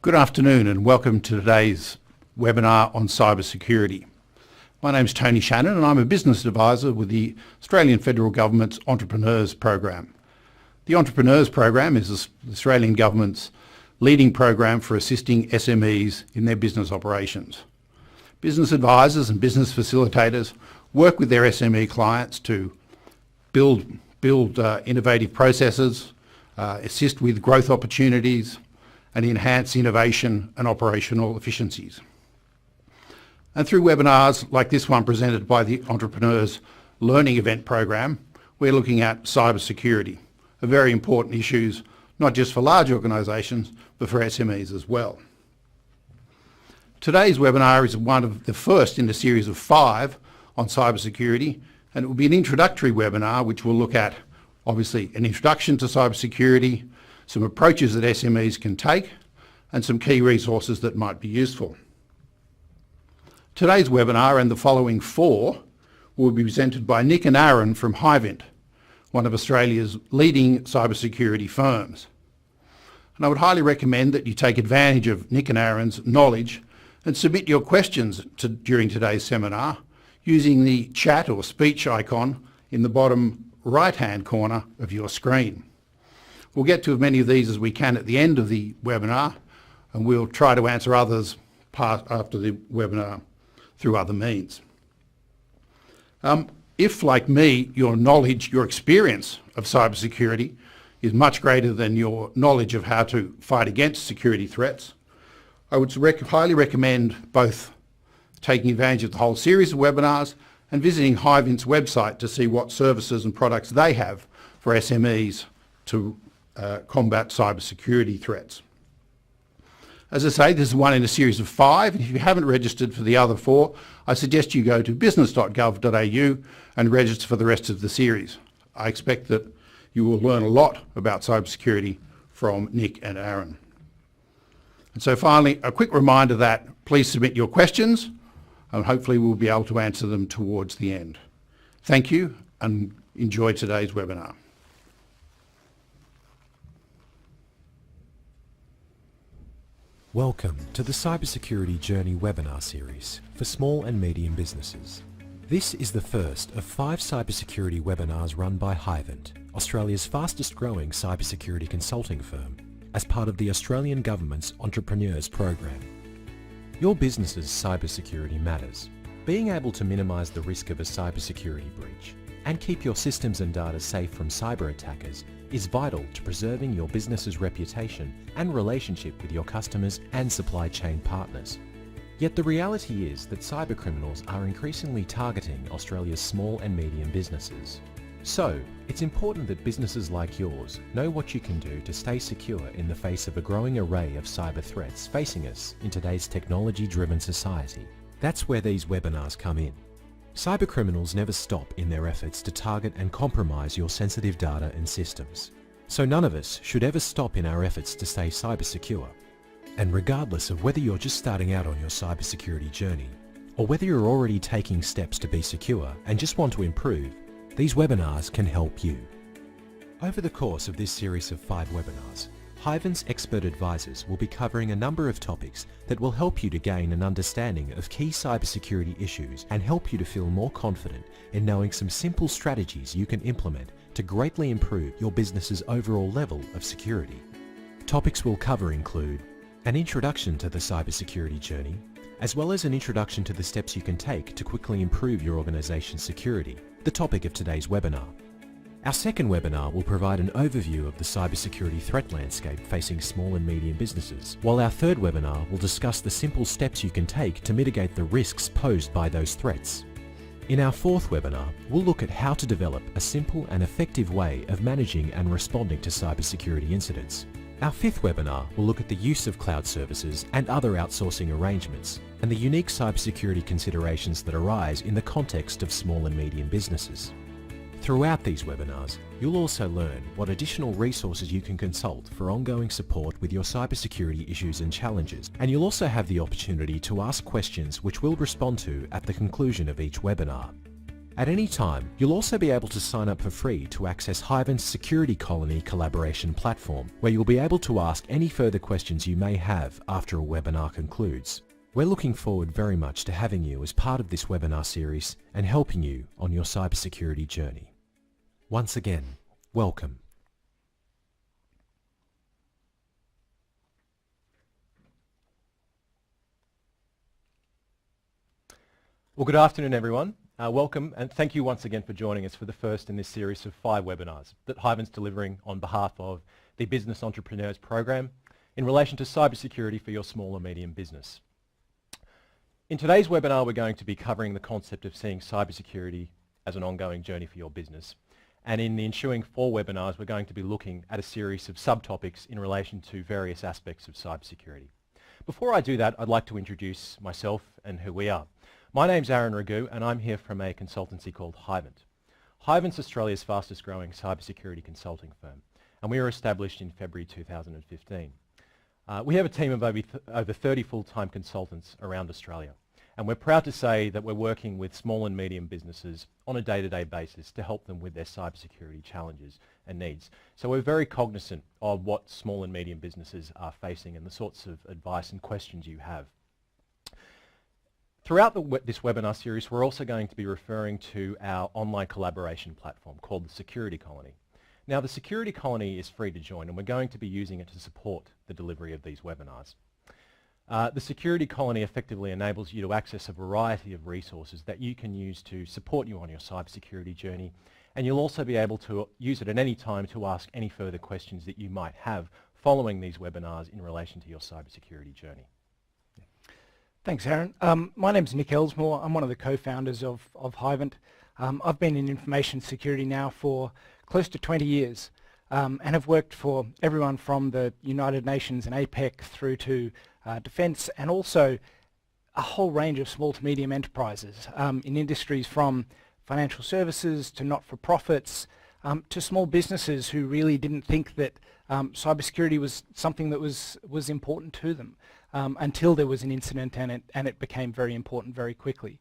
Good afternoon and welcome to today's webinar on cybersecurity. My name is Tony Shannon and I'm a business advisor with the Australian Federal Government's Entrepreneurs Program. The Entrepreneurs Program is the Australian Government's leading program for assisting SMEs in their business operations. Business advisors and business facilitators work with their SME clients to build innovative processes, assist with growth opportunities, and enhance innovation and operational efficiencies. And through webinars like this one presented by the Entrepreneurs Learning Event Program, we're looking at cybersecurity, a very important issue, not just for large organisations, but for SMEs as well. Today's webinar is one of the first in a series of 5 on cybersecurity, and it will be an introductory webinar which will look at, obviously, an introduction to cybersecurity, some approaches that SMEs can take, and some key resources that might be useful. Today's webinar and the following 4 will be presented by Nick and Aaron from Hyvent, one of Australia's leading cybersecurity firms. And I would highly recommend that you take advantage of Nick and Aaron's knowledge and submit your questions during today's seminar using the chat or speech icon in the bottom right-hand corner of your screen. We'll get to as many of these as we can at the end of the webinar, and we'll try to answer others after the webinar through other means. If, like me, your knowledge, your experience of cybersecurity is much greater than your knowledge of how to fight against security threats, I would highly recommend both taking advantage of the whole series of webinars and visiting Hyvent's website to see what services and products they have for SMEs to combat cybersecurity threats. As I say, this is one in a series of 5. If you haven't registered for the other 4, I suggest you go to business.gov.au and register for the rest of the series. I expect that you will learn a lot about cybersecurity from Nick and Aaron. And so finally, a quick reminder that please submit your questions and hopefully we'll be able to answer them towards the end. Thank you and enjoy today's webinar. Welcome to the Cybersecurity Journey webinar series for small and medium businesses. This is the first of 5 cybersecurity webinars run by Hyvent, Australia's fastest growing cybersecurity consulting firm, as part of the Australian Government's Entrepreneurs Program. Your business's cybersecurity matters. Being able to minimise the risk of a cybersecurity breach and keep your systems and data safe from cyber attackers is vital to preserving your business's reputation and relationship with your customers and supply chain partners. Yet the reality is that cybercriminals are increasingly targeting Australia's small and medium businesses. So, it's important that businesses like yours know what you can do to stay secure in the face of a growing array of cyber threats facing us in today's technology-driven society. That's where these webinars come in. Cybercriminals never stop in their efforts to target and compromise your sensitive data and systems. So none of us should ever stop in our efforts to stay cyber secure. And regardless of whether you're just starting out on your cybersecurity journey, or whether you're already taking steps to be secure and just want to improve, these webinars can help you. Over the course of this series of 5 webinars, Hyvent's expert advisors will be covering a number of topics that will help you to gain an understanding of key cybersecurity issues and help you to feel more confident in knowing some simple strategies you can implement to greatly improve your business's overall level of security. Topics we'll cover include an introduction to the cybersecurity journey, as well as an introduction to the steps you can take to quickly improve your organization's security, the topic of today's webinar. Our second webinar will provide an overview of the cybersecurity threat landscape facing small and medium businesses, while our third webinar will discuss the simple steps you can take to mitigate the risks posed by those threats. In our fourth webinar, we'll look at how to develop a simple and effective way of managing and responding to cybersecurity incidents. Our fifth webinar will look at the use of cloud services and other outsourcing arrangements, and the unique cybersecurity considerations that arise in the context of small and medium businesses. Throughout these webinars, you'll also learn what additional resources you can consult for ongoing support with your cybersecurity issues and challenges, and you'll also have the opportunity to ask questions which we'll respond to at the conclusion of each webinar. At any time, you'll also be able to sign up for free to access Hyvent's Security Colony collaboration platform, where you'll be able to ask any further questions you may have after a webinar concludes. We're looking forward very much to having you as part of this webinar series and helping you on your cybersecurity journey. Once again, welcome. Well, good afternoon, everyone. Welcome, and thank you once again for joining us for the first in this series of 5 webinars that Hyvent's delivering on behalf of the Business Entrepreneurs Program in relation to cybersecurity for your small and medium business. In today's webinar, we're going to be covering the concept of seeing cybersecurity as an ongoing journey for your business. And in the ensuing 4 webinars, we're going to be looking at a series of subtopics in relation to various aspects of cybersecurity. Before I do that, I'd like to introduce myself and who we are. My name's Aaron Ragu, and I'm here from a consultancy called Hyvent. Hyvent's Australia's fastest growing cybersecurity consulting firm, and we were established in February 2015. We have a team of over 30 full-time consultants around Australia, and we're proud to say that we're working with small and medium businesses on a day-to-day basis to help them with their cybersecurity challenges and needs. So we're very cognizant of what small and medium businesses are facing and the sorts of advice and questions you have. Throughout this webinar series, we're also going to be referring to our online collaboration platform called the Security Colony. Now, the Security Colony is free to join, and we're going to be using it to support the delivery of these webinars. The Security Colony effectively enables you to access a variety of resources that you can use to support you on your cybersecurity journey, and you'll also be able to use it at any time to ask any further questions that you might have following these webinars in relation to your cybersecurity journey. Thanks, Aaron. My name's Nick Elsmore. I'm one of the co-founders of Hyvent. I've been in information security now for close to 20 years and have worked for everyone from the United Nations and APEC through to defence, and also a whole range of small to medium enterprises in industries from financial services to not-for-profits to small businesses who really didn't think that cybersecurity was something that was important to them. Until there was an incident and it became very important very quickly.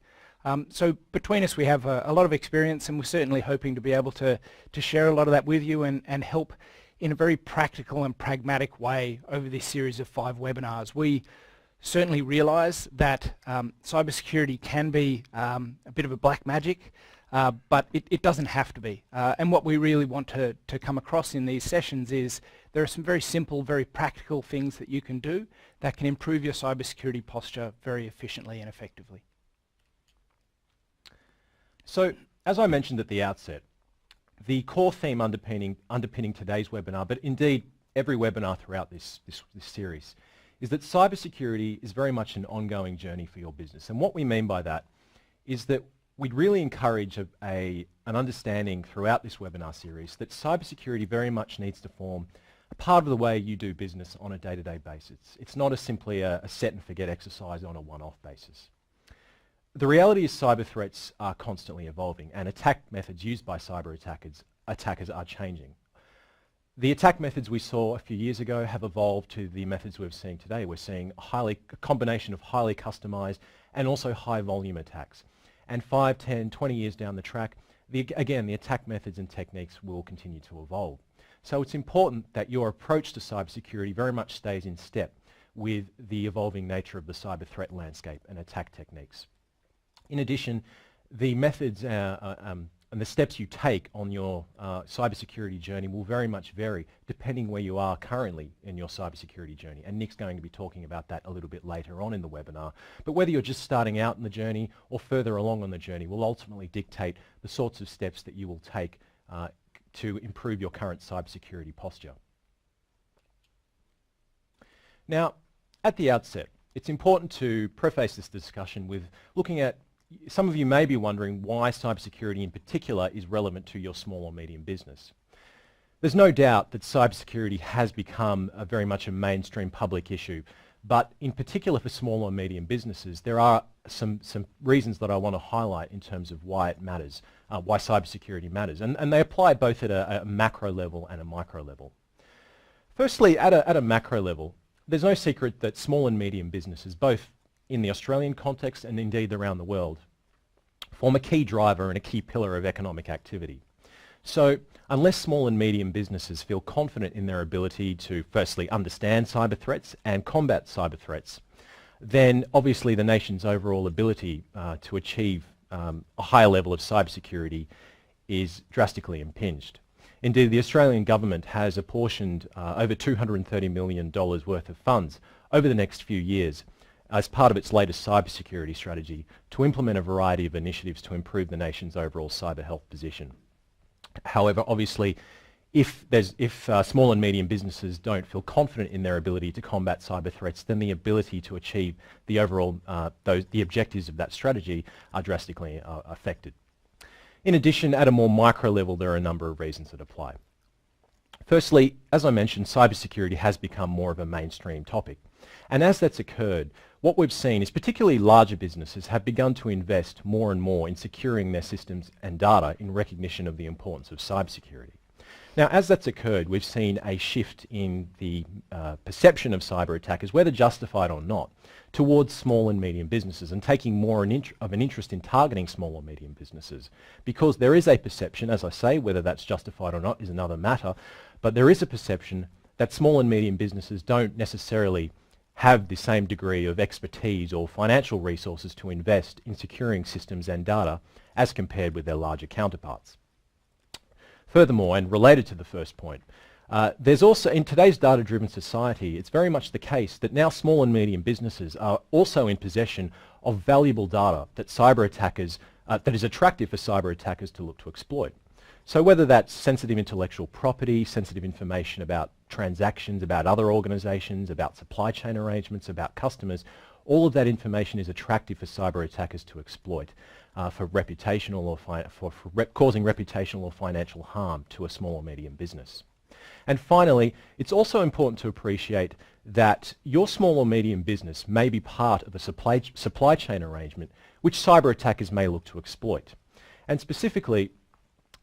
So between us we have a lot of experience, and we're certainly hoping to be able to share a lot of that with you and help in a very practical and pragmatic way over this series of 5 webinars. We certainly realise that cybersecurity can be a bit of a black magic, but it doesn't have to be. And what we really want to come across in these sessions is there are some very simple, very practical things that you can do that can improve your cybersecurity posture very efficiently and effectively. So, as I mentioned at the outset, the core theme underpinning today's webinar, but indeed every webinar throughout this series, is that cybersecurity is very much an ongoing journey for your business. And what we mean by that is that we'd really encourage an understanding throughout this webinar series that cybersecurity very much needs to form a part of the way you do business on a day-to-day basis. It's not simply a set and forget exercise on a one-off basis. The reality is cyber threats are constantly evolving, and attack methods used by cyber attackers are changing. The attack methods we saw a few years ago have evolved to the methods we're seeing today. We're seeing a combination of highly customized and also high volume attacks. And 5, 10, 20 years down the track, again, the attack methods and techniques will continue to evolve. So it's important that your approach to cybersecurity very much stays in step with the evolving nature of the cyber threat landscape and attack techniques. In addition, the methods and the steps you take on your cybersecurity journey will very much vary depending where you are currently in your cybersecurity journey. And Nick's going to be talking about that a little bit later on in the webinar. But whether you're just starting out in the journey or further along on the journey will ultimately dictate the sorts of steps that you will take to improve your current cybersecurity posture. Now, at the outset, it's important to preface this discussion with looking at, some of you may be wondering why cybersecurity in particular is relevant to your small or medium business. There's no doubt that cybersecurity has become very much a mainstream public issue, but in particular for small or medium businesses, there are some reasons that I want to highlight in terms of why it matters, why cybersecurity matters, and they apply both at a macro level and a micro level. Firstly, at a macro level, there's no secret that small and medium businesses, both in the Australian context and indeed around the world, form a key driver and a key pillar of economic activity. So unless small and medium businesses feel confident in their ability to firstly understand cyber threats and combat cyber threats, then obviously the nation's overall ability to achieve a higher level of cybersecurity is drastically impinged. Indeed, the Australian government has apportioned over $230 million worth of funds over the next few years as part of its latest cybersecurity strategy to implement a variety of initiatives to improve the nation's overall cyber health position. However, obviously, if small and medium businesses don't feel confident in their ability to combat cyber threats, then the ability to achieve the overall the objectives of that strategy are drastically affected. In addition, at a more micro level, there are a number of reasons that apply. Firstly, as I mentioned, cybersecurity has become more of a mainstream topic. And as that's occurred, what we've seen is particularly larger businesses have begun to invest more and more in securing their systems and data in recognition of the importance of cybersecurity. Now, as that's occurred, we've seen a shift in the perception of cyber attackers, whether justified or not, towards small and medium businesses and taking more of an interest in targeting small or medium businesses. Because there is a perception, as I say, whether that's justified or not is another matter, but there is a perception that small and medium businesses don't necessarily have the same degree of expertise or financial resources to invest in securing systems and data as compared with their larger counterparts. Furthermore, and related to the first point, there's also, in today's data-driven society, it's very much the case that now small and medium businesses are also in possession of valuable data that cyber attackers, that is attractive for cyber attackers to look to exploit. So whether that's sensitive intellectual property, sensitive information about transactions, about other organizations, about supply chain arrangements, about customers, all of that information is attractive for cyber attackers to exploit for reputational or causing reputational or financial harm to a small or medium business. And finally, it's also important to appreciate that your small or medium business may be part of a supply chain arrangement which cyber attackers may look to exploit. And specifically,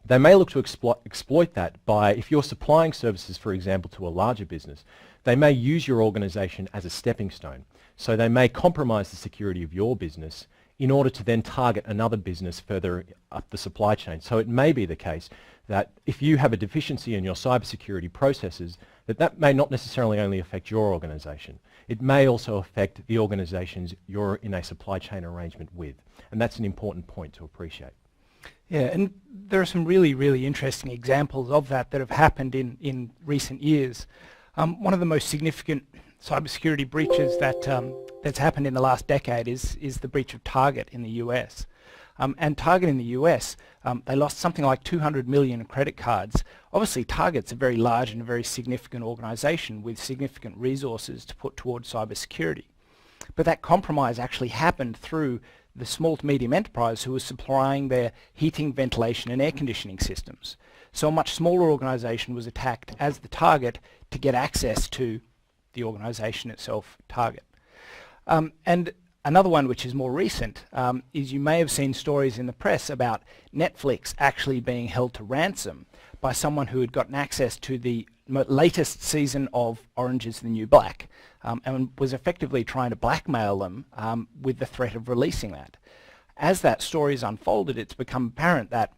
they may look to exploit that by, if you're supplying services, for example, to a larger business, they may use your organization as a stepping stone. So they may compromise the security of your business in order to then target another business further up the supply chain. So it may be the case that if you have a deficiency in your cybersecurity processes, that may not necessarily only affect your organization. It may also affect the organizations you're in a supply chain arrangement with. And that's an important point to appreciate. Yeah, and there are some really, really interesting examples of that have happened in recent years. One of the most significant cybersecurity breaches that's happened in the last decade is the breach of Target in the US. And Target in the US, they lost something like 200 million credit cards. Obviously, Target's a very large and a very significant organization with significant resources to put towards cybersecurity. But that compromise actually happened through the small to medium enterprise who was supplying their heating, ventilation and air conditioning systems. So a much smaller organization was attacked as the target to get access to the organization itself, Target. And another one which is more recent is you may have seen stories in the press about Netflix actually being held to ransom by someone who had gotten access to the latest season of Orange is the New Black and was effectively trying to blackmail them with the threat of releasing that. As that story is unfolded, it's become apparent that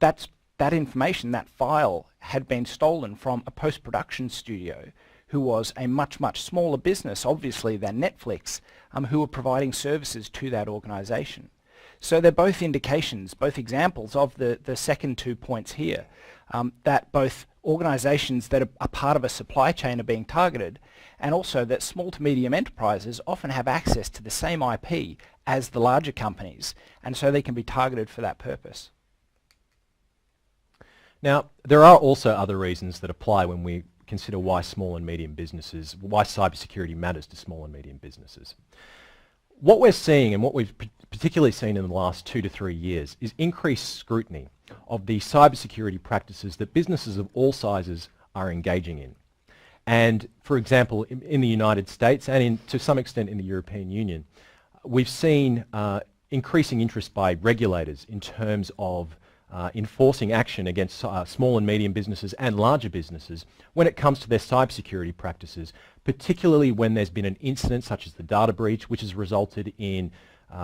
that information, that file, had been stolen from a post-production studio who was a much, much smaller business, obviously, than Netflix, who were providing services to that organization. So they're both indications, both examples of the second 2 points here, that both organizations that are part of a supply chain are being targeted, and also that small to medium enterprises often have access to the same IP as the larger companies, and so they can be targeted for that purpose. Now, there are also other reasons that apply when we consider why small and medium businesses, why cybersecurity matters to small and medium businesses. What we're seeing, and what we've particularly seen in the last 2 to 3 years, is increased scrutiny of the cybersecurity practices that businesses of all sizes are engaging in. And for example, in the United States and to some extent in the European Union, we've seen increasing interest by regulators in terms of enforcing action against small and medium businesses and larger businesses when it comes to their cybersecurity practices, particularly when there's been an incident such as the data breach, which has resulted in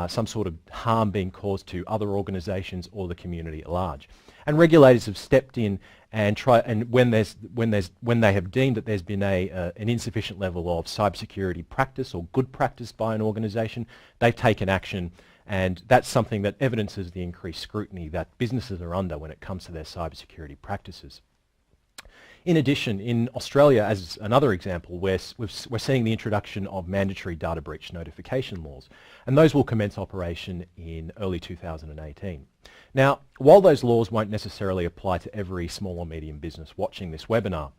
some sort of harm being caused to other organisations or the community at large. And regulators have stepped in and when they have deemed that there's been an insufficient level of cybersecurity practice or good practice by an organisation, they've taken action, and that's something that evidences the increased scrutiny that businesses are under when it comes to their cybersecurity practices. In addition, in Australia, as another example, we're seeing the introduction of mandatory data breach notification laws, and those will commence operation in early 2018. Now, while those laws won't necessarily apply to every small or medium business watching this webinar,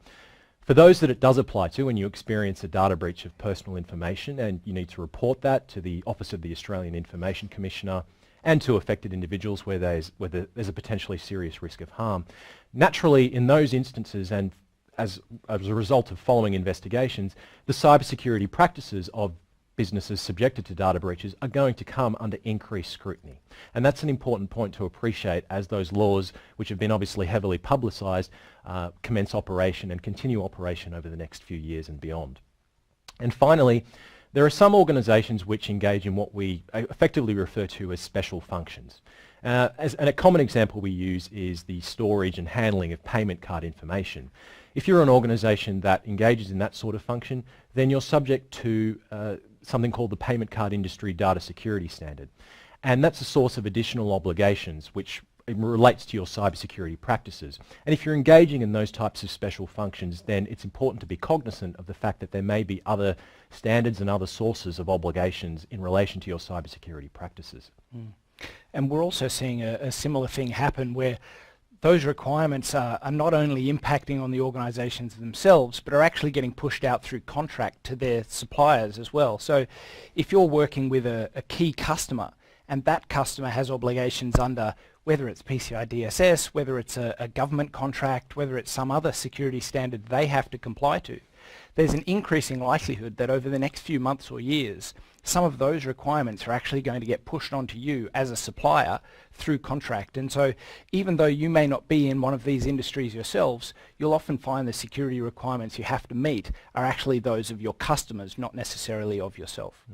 for those that it does apply to, and you experience a data breach of personal information and you need to report that to the Office of the Australian Information Commissioner and to affected individuals where there's a potentially serious risk of harm. Naturally, in those instances, and as a result of following investigations, the cybersecurity practices of businesses subjected to data breaches are going to come under increased scrutiny. And that's an important point to appreciate as those laws, which have been obviously heavily publicised, commence operation and continue operation over the next few years and beyond. And finally, there are some organisations which engage in what we effectively refer to as special functions. And a common example we use is the storage and handling of payment card information. If you're an organisation that engages in that sort of function, then you're subject to something called the Payment Card Industry Data Security Standard. And that's a source of additional obligations which relates to your cybersecurity practices. And if you're engaging in those types of special functions, then it's important to be cognizant of the fact that there may be other standards and other sources of obligations in relation to your cybersecurity practices. And we're also seeing a similar thing happen where those requirements are not only impacting on the organisations themselves, but are actually getting pushed out through contract to their suppliers as well. So if you're working with a key customer and that customer has obligations under whether it's PCI DSS, whether it's a government contract, whether it's some other security standard they have to comply to, there's an increasing likelihood that over the next few months or years, some of those requirements are actually going to get pushed onto you as a supplier through contract. And so even though you may not be in one of these industries yourselves, you'll often find the security requirements you have to meet are actually those of your customers, not necessarily of yourself.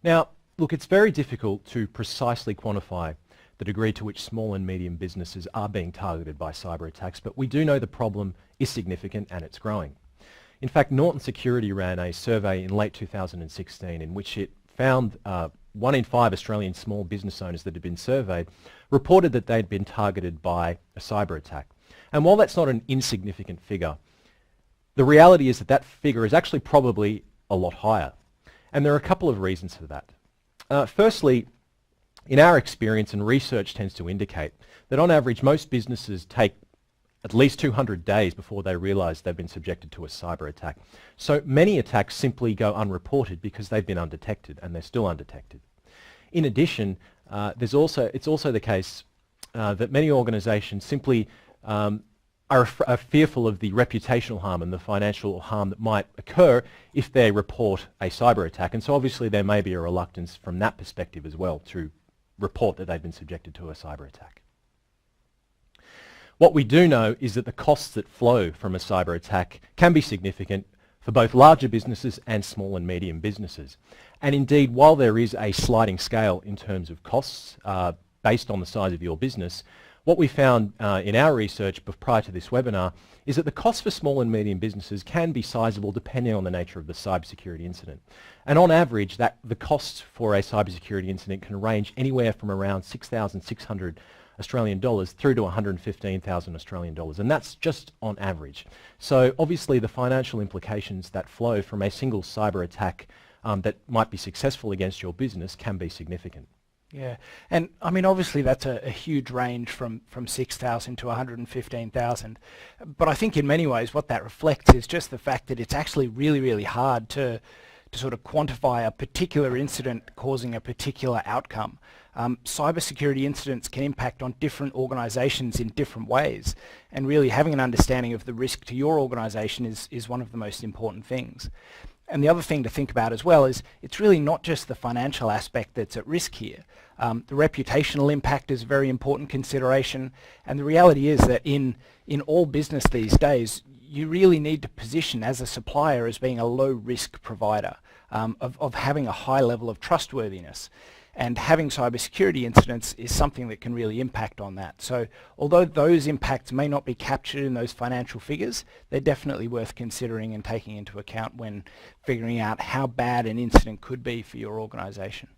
Now, look, it's very difficult to precisely quantify the degree to which small and medium businesses are being targeted by cyber attacks, but we do know the problem is significant and it's growing. In fact, Norton Security ran a survey in late 2016 in which it found 1 in 5 Australian small business owners that had been surveyed reported that they'd been targeted by a cyber attack. And while that's not an insignificant figure, the reality is that that figure is actually probably a lot higher. And there are a couple of reasons for that. Firstly, in our experience, and research tends to indicate, that on average most businesses take at least 200 days before they realise they've been subjected to a cyber attack. So many attacks simply go unreported because they've been undetected, and they're still undetected. In addition, it's also the case that many organisations simply are fearful of the reputational harm and the financial harm that might occur if they report a cyber attack. And so obviously there may be a reluctance from that perspective as well to report that they've been subjected to a cyber attack. What we do know is that the costs that flow from a cyber attack can be significant for both larger businesses and small and medium businesses. And indeed, while there is a sliding scale in terms of costs based on the size of your business, what we found in our research prior to this webinar is that the costs for small and medium businesses can be sizable depending on the nature of the cybersecurity incident. And on average, the costs for a cybersecurity incident can range anywhere from around 6,600 Australian dollars through to 115,000 Australian dollars, and that's just on average. So obviously the financial implications that flow from a single cyber attack that might be successful against your business can be significant. Yeah, and I mean obviously that's a huge range from 6,000 to 115,000, but I think in many ways what that reflects is just the fact that it's actually really, really hard to sort of quantify a particular incident causing a particular outcome. Cybersecurity incidents can impact on different organisations in different ways, and really having an understanding of the risk to your organisation is one of the most important things. And the other thing to think about as well is it's really not just the financial aspect that's at risk here. The reputational impact is a very important consideration, and the reality is that in all business these days, you really need to position as a supplier as being a low-risk provider. of having a high level of trustworthiness. And having cybersecurity incidents is something that can really impact on that. So although those impacts may not be captured in those financial figures, they're definitely worth considering and taking into account when figuring out how bad an incident could be for your organization.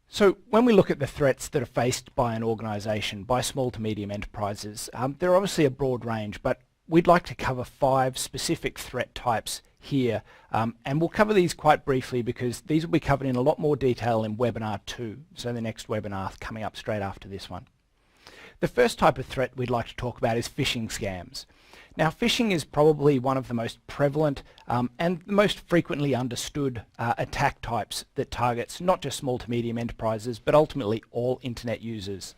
So when we look at the threats that are faced by an organization, by small to medium enterprises, they're obviously a broad range, but we'd like to cover 5 specific threat types here, and we'll cover these quite briefly because these will be covered in a lot more detail in webinar 2, so the next webinar coming up straight after this one. The first type of threat we'd like to talk about is phishing scams. Now, phishing is probably one of the most prevalent and the most frequently understood attack types that targets not just small to medium enterprises, but ultimately all internet users.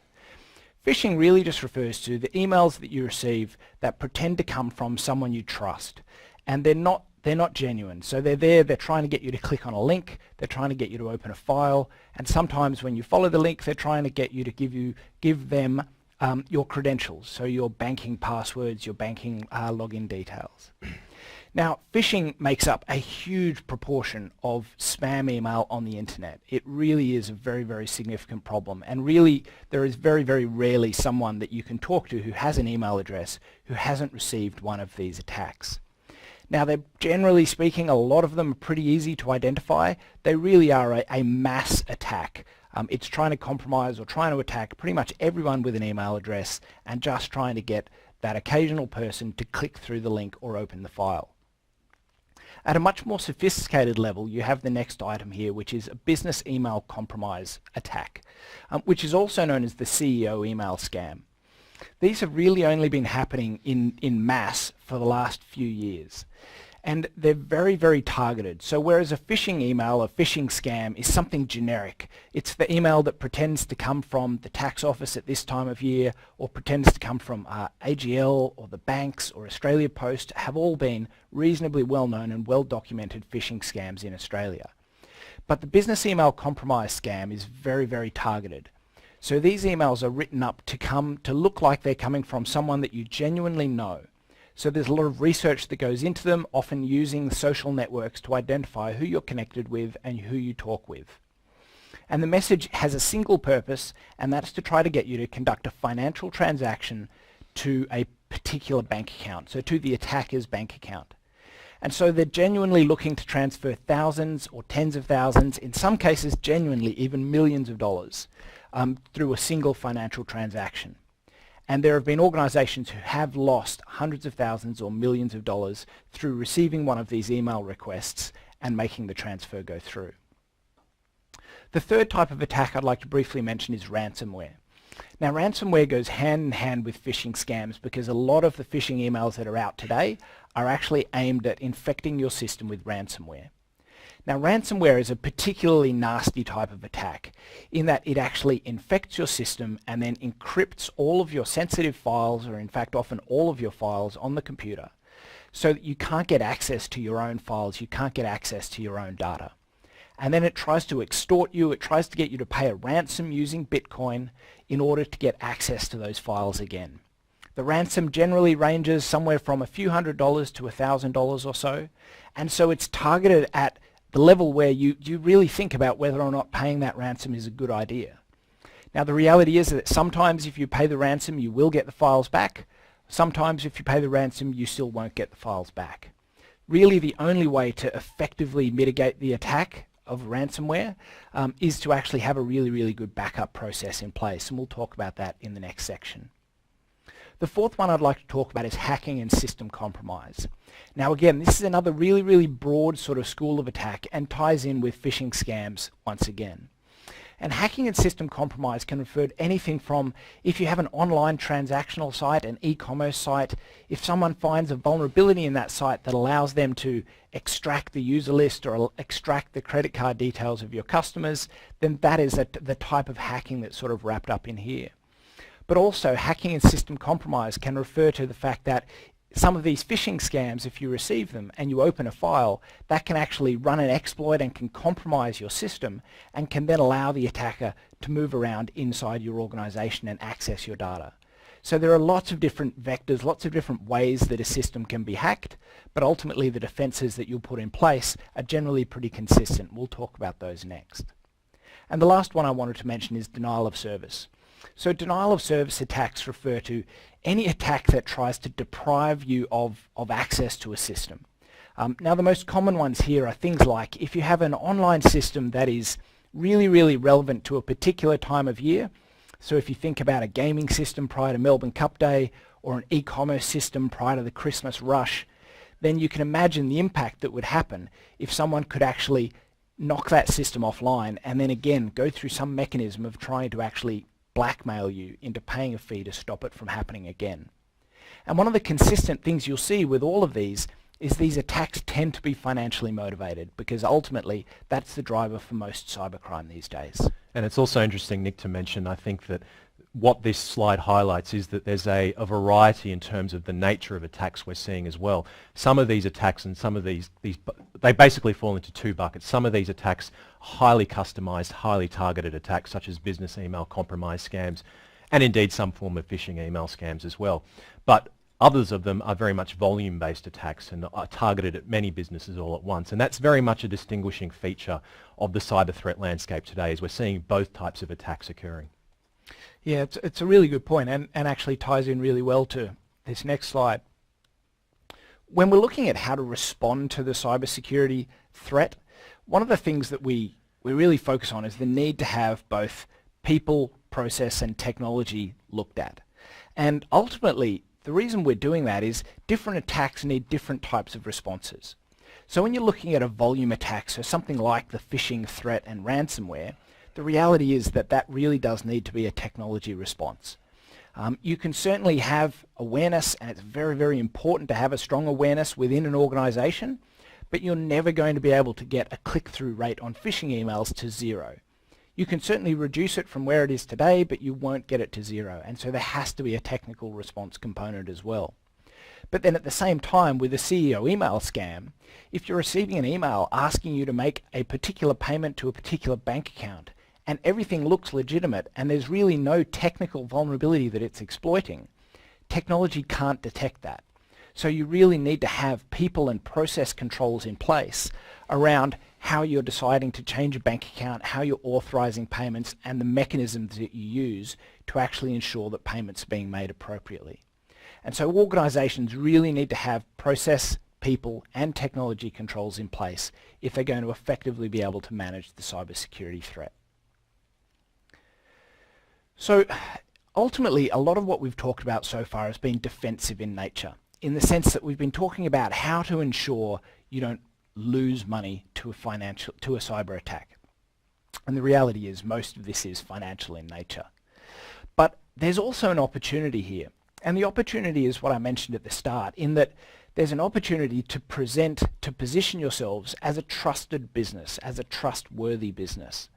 Phishing really just refers to the emails that you receive that pretend to come from someone you trust, and they're not genuine. So they're trying to get you to click on a link, they're trying to get you to open a file, and sometimes when you follow the link, they're trying to get you to give them your credentials, so your banking passwords, your banking login details. Now, phishing makes up a huge proportion of spam email on the internet. It really is a very, very significant problem, and really there is very, very rarely someone that you can talk to who has an email address who hasn't received one of these attacks. Now, they're generally speaking, a lot of them are pretty easy to identify. They really are a mass attack. It's trying to compromise or trying to attack pretty much everyone with an email address and just trying to get that occasional person to click through the link or open the file. At a much more sophisticated level, you have the next item here, which is a business email compromise attack, which is also known as the CEO email scam. These have really only been happening in mass for the last few years. And they're very, very targeted. So whereas a phishing email, a phishing scam, is something generic, it's the email that pretends to come from the tax office at this time of year, or pretends to come from AGL, or the banks, or Australia Post, have all been reasonably well-known and well-documented phishing scams in Australia. But the business email compromise scam is very, very targeted. So these emails are written up to look like they're coming from someone that you genuinely know. So there's a lot of research that goes into them, often using social networks to identify who you're connected with and who you talk with. And the message has a single purpose, and that's to try to get you to conduct a financial transaction to a particular bank account, so to the attacker's bank account. And so they're genuinely looking to transfer thousands or tens of thousands, in some cases genuinely even millions of dollars, through a single financial transaction. And there have been organizations who have lost hundreds of thousands or millions of dollars through receiving one of these email requests and making the transfer go through. The third type of attack I'd like to briefly mention is ransomware. Now, ransomware goes hand in hand with phishing scams because a lot of the phishing emails that are out today are actually aimed at infecting your system with ransomware. Now, ransomware is a particularly nasty type of attack in that it actually infects your system and then encrypts all of your sensitive files, or in fact often all of your files on the computer, so that you can't get access to your own files, you can't get access to your own data. And then it tries to extort you, it tries to get you to pay a ransom using Bitcoin in order to get access to those files again. The ransom generally ranges somewhere from a few $100s to $1,000 or so, and so it's targeted at the level where you really think about whether or not paying that ransom is a good idea. Now, the reality is that sometimes if you pay the ransom, you will get the files back. Sometimes if you pay the ransom, you still won't get the files back. Really, the only way to effectively mitigate the attack of ransomware is to actually have a really, really good backup process in place, and we'll talk about that in the next section. The fourth one I'd like to talk about is hacking and system compromise. Now again, this is another really, really broad sort of school of attack and ties in with phishing scams once again. And hacking and system compromise can refer to anything from if you have an online transactional site, an e-commerce site, if someone finds a vulnerability in that site that allows them to extract the user list or extract the credit card details of your customers, then that is the type of hacking that's sort of wrapped up in here. But also, hacking and system compromise can refer to the fact that some of these phishing scams, if you receive them and you open a file, that can actually run an exploit and can compromise your system and can then allow the attacker to move around inside your organization and access your data. So there are lots of different vectors, lots of different ways that a system can be hacked, but ultimately the defenses that you'll put in place are generally pretty consistent. We'll talk about those next. And the last one I wanted to mention is denial of service. So denial of service attacks refer to any attack that tries to deprive you of access to a system. Now the most common ones here are things like if you have an online system that is really, really relevant to a particular time of year. So if you think about a gaming system prior to Melbourne Cup Day or an e-commerce system prior to the Christmas rush, then you can imagine the impact that would happen if someone could actually knock that system offline and then again go through some mechanism of trying to actually blackmail you into paying a fee to stop it from happening again. And one of the consistent things you'll see with all of these is these attacks tend to be financially motivated because ultimately that's the driver for most cybercrime these days. And it's also interesting, Nick, to mention, I think that what this slide highlights is that there's a variety in terms of the nature of attacks we're seeing as well. Some of these attacks and some of these they basically fall into two buckets. Some of these attacks are highly customized, highly targeted attacks such as business email compromise scams and indeed some form of phishing email scams as well. But others of them are very much volume-based attacks and are targeted at many businesses all at once. And that's very much a distinguishing feature of the cyber threat landscape today, as we're seeing both types of attacks occurring. Yeah, it's a really good point and actually ties in really well to this next slide. When we're looking at how to respond to the cybersecurity threat, one of the things that we really focus on is the need to have both people, process and technology looked at. And ultimately, the reason we're doing that is different attacks need different types of responses. So when you're looking at a volume attack, so something like the phishing threat and ransomware, the reality is that that really does need to be a technology response. You can certainly have awareness, and it's very, very important to have a strong awareness within an organization, but you're never going to be able to get a click-through rate on phishing emails to 0. You can certainly reduce it from where it is today, but you won't get it to 0. And so there has to be a technical response component as well. But then at the same time, with a CEO email scam, if you're receiving an email asking you to make a particular payment to a particular bank account, and everything looks legitimate, and there's really no technical vulnerability that it's exploiting, technology can't detect that. So you really need to have people and process controls in place around how you're deciding to change a bank account, how you're authorizing payments, and the mechanisms that you use to actually ensure that payments are being made appropriately. And so organizations really need to have process, people, and technology controls in place if they're going to effectively be able to manage the cybersecurity threat. So ultimately, a lot of what we've talked about so far has been defensive in nature, in the sense that we've been talking about how to ensure you don't lose money to a cyber attack. And the reality is most of this is financial in nature. But there's also an opportunity here. And the opportunity is what I mentioned at the start, in that there's an opportunity to position yourselves as a trusted business, as a trustworthy business.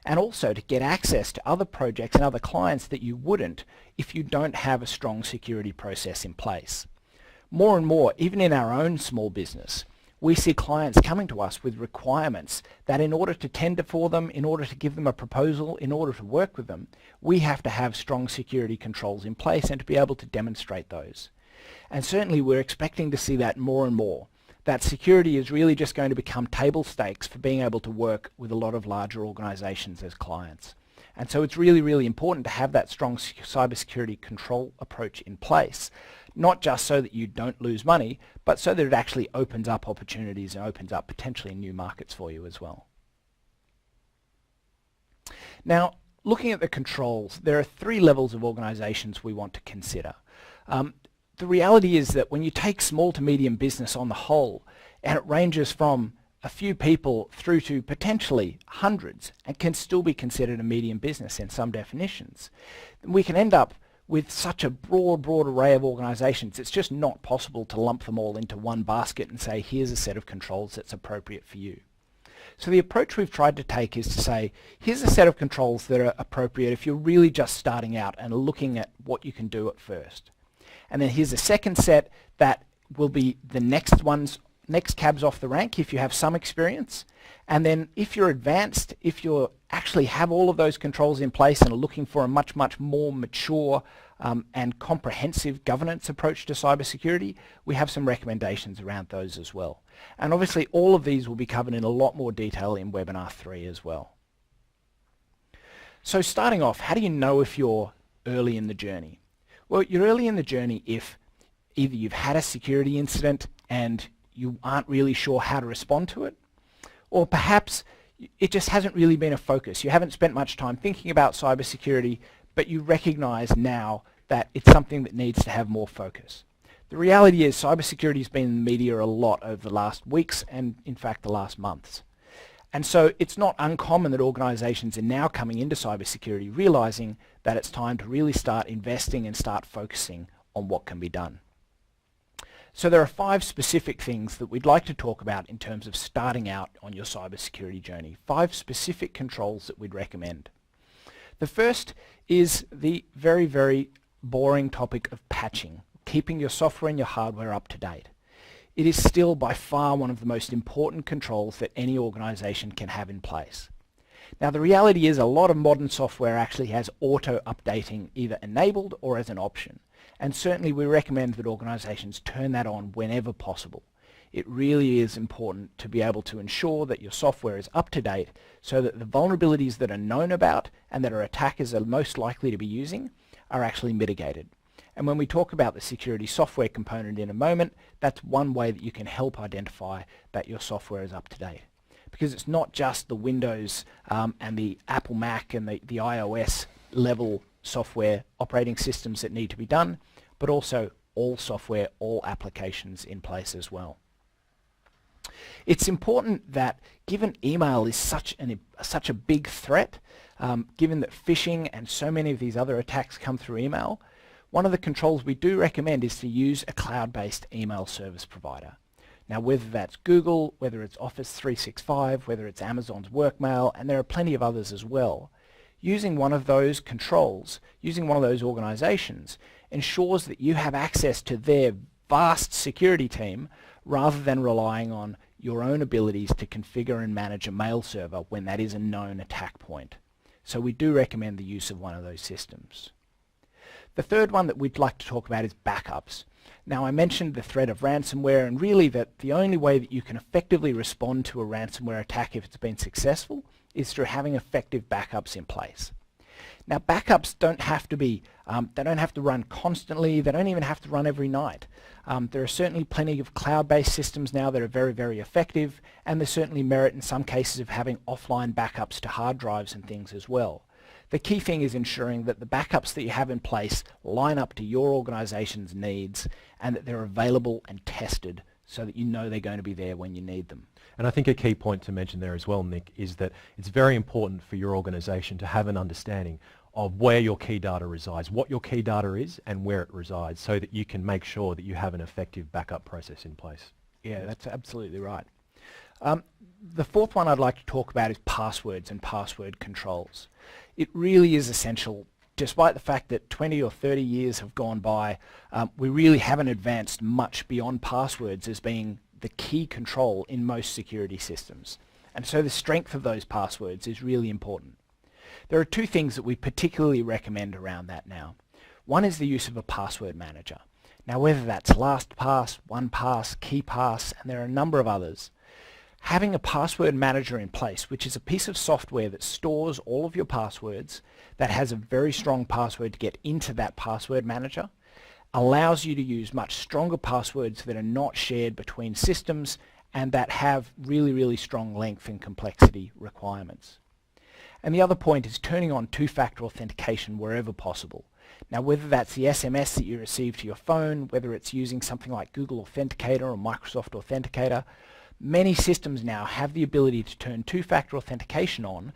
And also to get access to other projects and other clients that you wouldn't if you don't have a strong security process in place. More and more, even in our own small business, we see clients coming to us with requirements that in order to tender for them, in order to give them a proposal, in order to work with them, we have to have strong security controls in place and to be able to demonstrate those. And certainly we're expecting to see that more and more. That security is really just going to become table stakes for being able to work with a lot of larger organizations as clients. And so it's really, really important to have that strong cybersecurity control approach in place, not just so that you don't lose money, but so that it actually opens up opportunities and opens up potentially new markets for you as well. Now, looking at the controls, there are 3 levels of organizations we want to consider. The reality is that when you take small to medium business on the whole, and it ranges from a few people through to potentially hundreds, and can still be considered a medium business in some definitions, we can end up with such a broad array of organizations. It's just not possible to lump them all into one basket and say, here's a set of controls that's appropriate for you. So the approach we've tried to take is to say, here's a set of controls that are appropriate if you're really just starting out and looking at what you can do at first. And then here's a second set that will be the next ones next cabs off the rank if you have some experience. And then if you're advanced, if you actually have all of those controls in place and are looking for a much, much more mature and comprehensive governance approach to cybersecurity, we have some recommendations around those as well. And obviously all of these will be covered in a lot more detail in webinar 3 as well. So starting off, how do you know if you're early in the journey? Well, you're early in the journey if either you've had a security incident and you aren't really sure how to respond to it, or perhaps it just hasn't really been a focus. You haven't spent much time thinking about cybersecurity, but you recognize now that it's something that needs to have more focus. The reality is cybersecurity has been in the media a lot over the last weeks and in fact the last months. And so it's not uncommon that organizations are now coming into cybersecurity realizing that it's time to really start investing and start focusing on what can be done. So there are 5 specific things that we'd like to talk about in terms of starting out on your cybersecurity journey. 5 specific controls that we'd recommend. The first is the very, very boring topic of patching, keeping your software and your hardware up to date. It is still by far one of the most important controls that any organization can have in place. Now the reality is a lot of modern software actually has auto-updating either enabled or as an option. And certainly we recommend that organizations turn that on whenever possible. It really is important to be able to ensure that your software is up to date so that the vulnerabilities that are known about and that our attackers are most likely to be using are actually mitigated. And when we talk about the security software component in a moment, that's one way that you can help identify that your software is up to date. Because it's not just the Windows and the Apple Mac and the iOS level software operating systems that need to be done, but also all software, all applications in place as well. It's important that given email is such a big threat, given that phishing and so many of these other attacks come through email, one of the controls we do recommend is to use a cloud-based email service provider. Now whether that's Google, whether it's Office 365, whether it's Amazon's Workmail, and there are plenty of others as well, using one of those controls, using one of those organizations, ensures that you have access to their vast security team rather than relying on your own abilities to configure and manage a mail server when that is a known attack point. So we do recommend the use of one of those systems. The third one that we'd like to talk about is backups. Now I mentioned the threat of ransomware, and really that the only way that you can effectively respond to a ransomware attack if it's been successful is through having effective backups in place. Now backups don't have to be, they don't have to run constantly, they don't even have to run every night. There are certainly plenty of cloud-based systems now that are very, very effective, and there's certainly merit in some cases of having offline backups to hard drives and things as well. The key thing is ensuring that the backups that you have in place line up to your organization's needs and that they're available and tested so that you know they're going to be there when you need them. And I think a key point to mention there as well, Nick, is that it's very important for your organization to have an understanding of where your key data resides, what your key data is and where it resides, so that you can make sure that you have an effective backup process in place. Yeah, that's absolutely right. The fourth one I'd like to talk about is passwords and password controls. It really is essential. Despite the fact that 20 or 30 years have gone by, we really haven't advanced much beyond passwords as being the key control in most security systems. And so the strength of those passwords is really important. There are 2 things that we particularly recommend around that now. One is the use of a password manager. Now whether that's LastPass, OnePass, KeePass, and there are a number of others, having a password manager in place, which is a piece of software that stores all of your passwords, that has a very strong password to get into that password manager, allows you to use much stronger passwords that are not shared between systems and that have really, really strong length and complexity requirements. And the other point is turning on two-factor authentication wherever possible. Now whether that's the SMS that you receive to your phone, whether it's using something like Google Authenticator or Microsoft Authenticator, many systems now have the ability to turn two-factor authentication on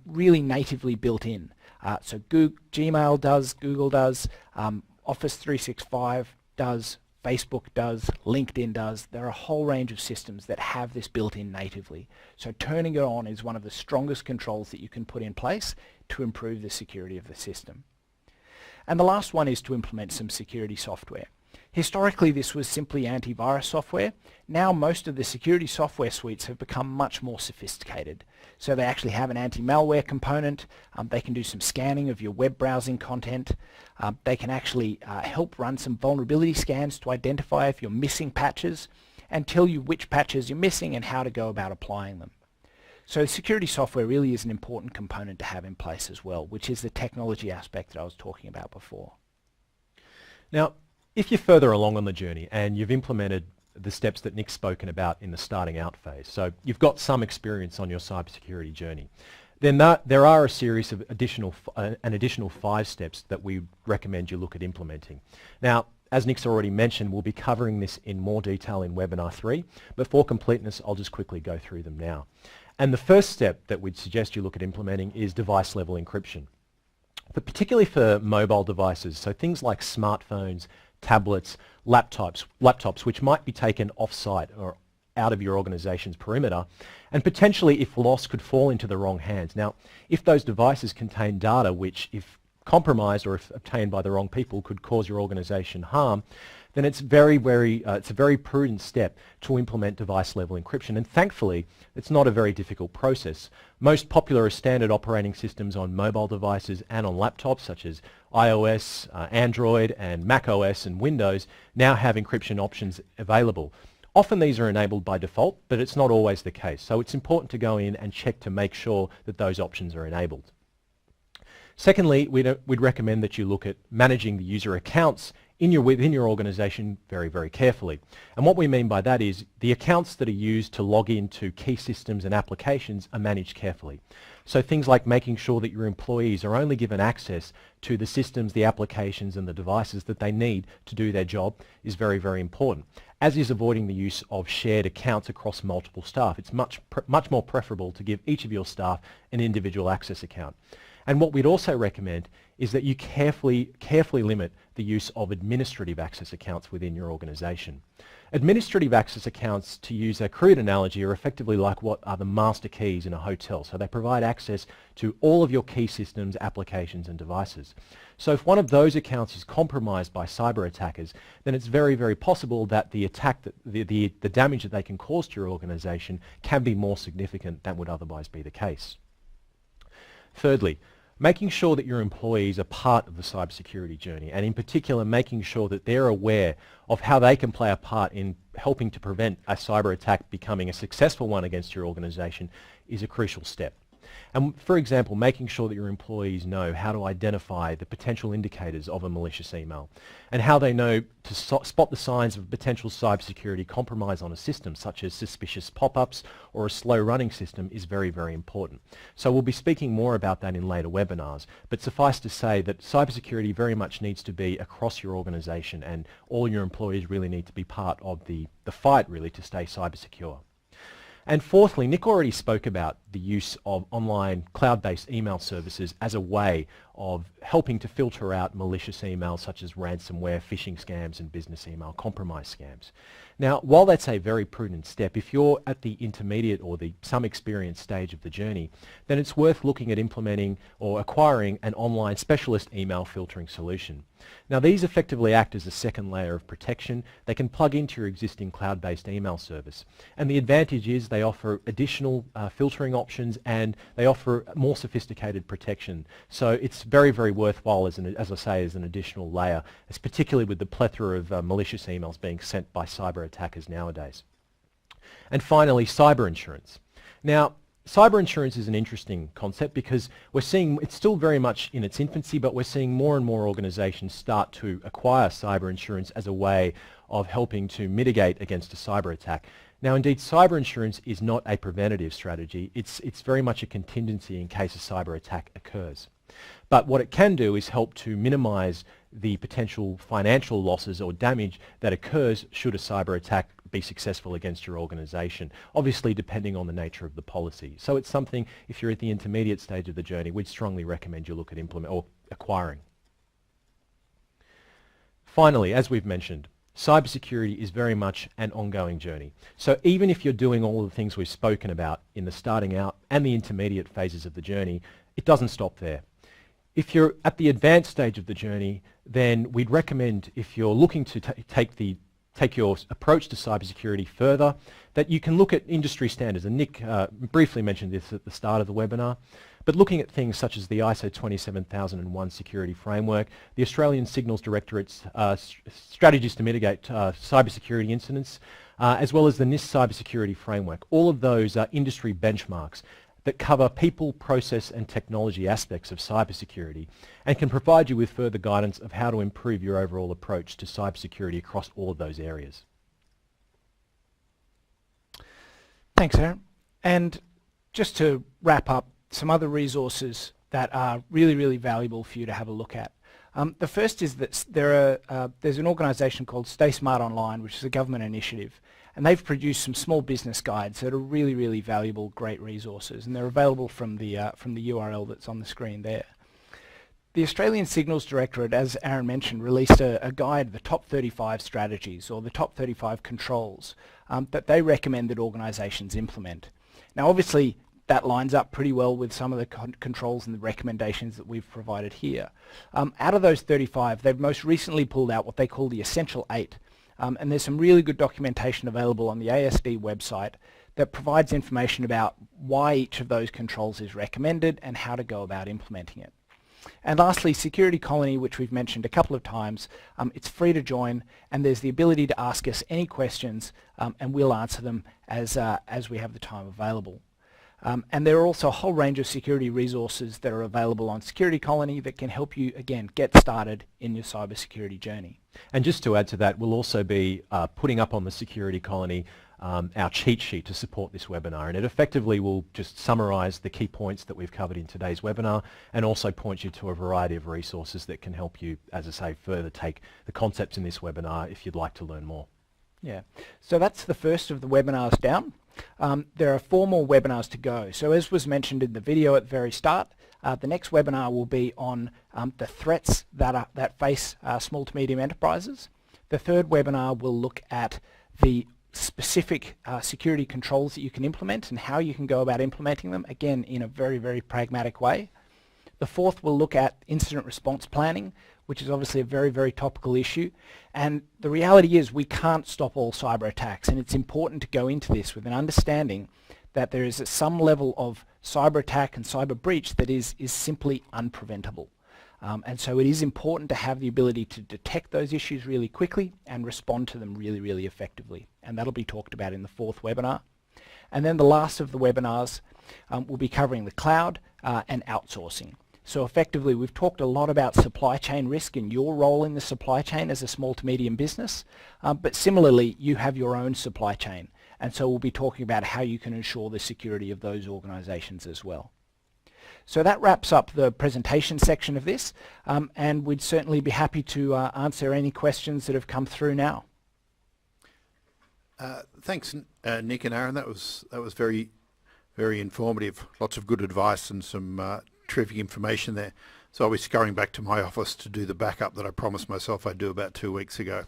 really natively built in. So Gmail does, Google does, Office 365 does, Facebook does, LinkedIn does. There are a whole range of systems that have this built in natively. So turning it on is one of the strongest controls that you can put in place to improve the security of the system. And the last one is to implement some security software. Historically, this was simply antivirus software. Now most of the security software suites have become much more sophisticated. So they actually have an anti-malware component. They can do some scanning of your web browsing content. They can actually help run some vulnerability scans to identify if you're missing patches and tell you which patches you're missing and how to go about applying them. So security software really is an important component to have in place as well, which is the technology aspect that I was talking about before. Now, if you're further along on the journey and you've implemented the steps that Nick's spoken about in the starting out phase, so you've got some experience on your cybersecurity journey, then there are a series of an additional 5 steps that we recommend you look at implementing. Now, as Nick's already mentioned, we'll be covering this in more detail in webinar 3, but for completeness, I'll just quickly go through them now. And the first step that we'd suggest you look at implementing is device level encryption. But particularly for mobile devices, so things like smartphones, tablets, laptops which might be taken off-site or out of your organization's perimeter, and potentially, if lost, could fall into the wrong hands. Now, if those devices contain data which, if compromised or if obtained by the wrong people, could cause your organization harm, then it's it's a very prudent step to implement device-level encryption. And thankfully, it's not a very difficult process. Most popular standard operating systems on mobile devices and on laptops, such as iOS, Android, and Mac OS and Windows, now have encryption options available. Often these are enabled by default, but it's not always the case. So it's important to go in and check to make sure that those options are enabled. Secondly, we'd recommend that you look at managing the user accounts within your organization very, very carefully. And what we mean by that is the accounts that are used to log into key systems and applications are managed carefully. So things like making sure that your employees are only given access to the systems, the applications and the devices that they need to do their job is very, very important, as is avoiding the use of shared accounts across multiple staff. It's much more preferable to give each of your staff an individual access account. And what we'd also recommend is that you carefully limit the use of administrative access accounts within your organization. Administrative access accounts, to use a crude analogy, are effectively like what are the master keys in a hotel. So they provide access to all of your key systems, applications and devices. So if one of those accounts is compromised by cyber attackers, then it's very, very possible that the damage that they can cause to your organization can be more significant than would otherwise be the case. Thirdly, making sure that your employees are part of the cybersecurity journey, and in particular making sure that they're aware of how they can play a part in helping to prevent a cyber attack becoming a successful one against your organization, is a crucial step. And for example, making sure that your employees know how to identify the potential indicators of a malicious email and how they know to spot the signs of potential cybersecurity compromise on a system, such as suspicious pop-ups or a slow running system, is very, very important. So we'll be speaking more about that in later webinars, but suffice to say that cybersecurity very much needs to be across your organization, and all your employees really need to be part of the fight really to stay cyber secure. And fourthly, Nick already spoke about the use of online cloud-based email services as a way of helping to filter out malicious emails such as ransomware, phishing scams and business email compromise scams. Now, while that's a very prudent step, if you're at the intermediate or the some experience stage of the journey, then it's worth looking at implementing or acquiring an online specialist email filtering solution. Now, these effectively act as a second layer of protection. They can plug into your existing cloud-based email service. And the advantage is they offer additional filtering options, and they offer more sophisticated protection. So it's very, very worthwhile, as I say, as an additional layer, as particularly with the plethora of malicious emails being sent by cyber attackers nowadays. And finally, cyber insurance. Now, cyber insurance is an interesting concept because we're seeing it's still very much in its infancy, but we're seeing more and more organizations start to acquire cyber insurance as a way of helping to mitigate against a cyber attack. Now, indeed, cyber insurance is not a preventative strategy. It's very much a contingency in case a cyber attack occurs. But what it can do is help to minimize the potential financial losses or damage that occurs should a cyber attack be successful against your organization, obviously depending on the nature of the policy. So it's something, if you're at the intermediate stage of the journey, we'd strongly recommend you look at acquiring. Finally, as we've mentioned, cybersecurity is very much an ongoing journey. So even if you're doing all of the things we've spoken about in the starting out and the intermediate phases of the journey, it doesn't stop there. If you're at the advanced stage of the journey, then we'd recommend, if you're looking to take your approach to cybersecurity further, that you can look at industry standards. And Nick briefly mentioned this at the start of the webinar, but looking at things such as the ISO 27001 security framework, the Australian Signals Directorate's strategies to mitigate cybersecurity incidents, as well as the NIST cybersecurity framework. All of those are industry benchmarks that cover people, process and technology aspects of cybersecurity and can provide you with further guidance of how to improve your overall approach to cybersecurity across all of those areas. Thanks, Aaron. And just to wrap up, some other resources that are really, really valuable for you to have a look at. The first is that there's an organisation called Stay Smart Online, which is a government initiative, and they've produced some small business guides that are really, really valuable, great resources, and they're available from the URL that's on the screen there. The Australian Signals Directorate, as Aaron mentioned, released a guide, the top 35 strategies or the top 35 controls that they recommend that organisations implement. Now, obviously, that lines up pretty well with some of the controls and the recommendations that we've provided here. Out of those 35, they've most recently pulled out what they call the Essential 8. And there's some really good documentation available on the ASD website that provides information about why each of those controls is recommended and how to go about implementing it. And lastly, Security Colony, which we've mentioned a couple of times, it's free to join, and there's the ability to ask us any questions, and we'll answer them as we have the time available. And there are also a whole range of security resources that are available on Security Colony that can help you, again, get started in your cybersecurity journey. And just to add to that, we'll also be putting up on the Security Colony our cheat sheet to support this webinar, and it effectively will just summarise the key points that we've covered in today's webinar and also point you to a variety of resources that can help you, as I say, further take the concepts in this webinar if you'd like to learn more. Yeah, so that's the first of the webinars down. There are 4 more webinars to go. So as was mentioned in the video at the very start, the next webinar will be on the threats that face small to medium enterprises. The third webinar will look at the specific security controls that you can implement and how you can go about implementing them, again, in a very, very pragmatic way. The fourth will look at incident response planning, which is obviously a very, very topical issue. And the reality is we can't stop all cyber attacks, and it's important to go into this with an understanding that there is some level of cyber attack and cyber breach that is simply unpreventable. And so it is important to have the ability to detect those issues really quickly and respond to them really, really effectively. And that'll be talked about in the 4th webinar. And then the last of the webinars will be covering the cloud and outsourcing. So effectively, we've talked a lot about supply chain risk and your role in the supply chain as a small to medium business, but similarly, you have your own supply chain. And so we'll be talking about how you can ensure the security of those organizations as well. So that wraps up the presentation section of this, and we'd certainly be happy to answer any questions that have come through now. Thanks, Nick and Aaron. That was very, very informative. Lots of good advice and some terrific information there. So I'll be scurrying back to my office to do the backup that I promised myself I'd do about 2 weeks ago.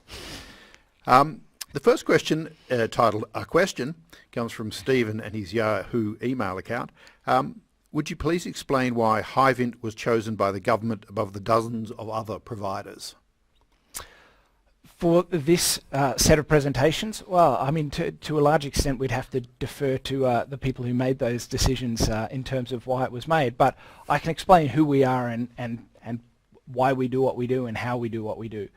The first question, titled A Question, comes from Stephen and his Yahoo email account. Would you please explain why Hyvent was chosen by the government above the dozens of other providers? For this set of presentations, well, I mean, to a large extent, we'd have to defer to the people who made those decisions in terms of why it was made. But I can explain who we are and why we do what we do and how we do what we do.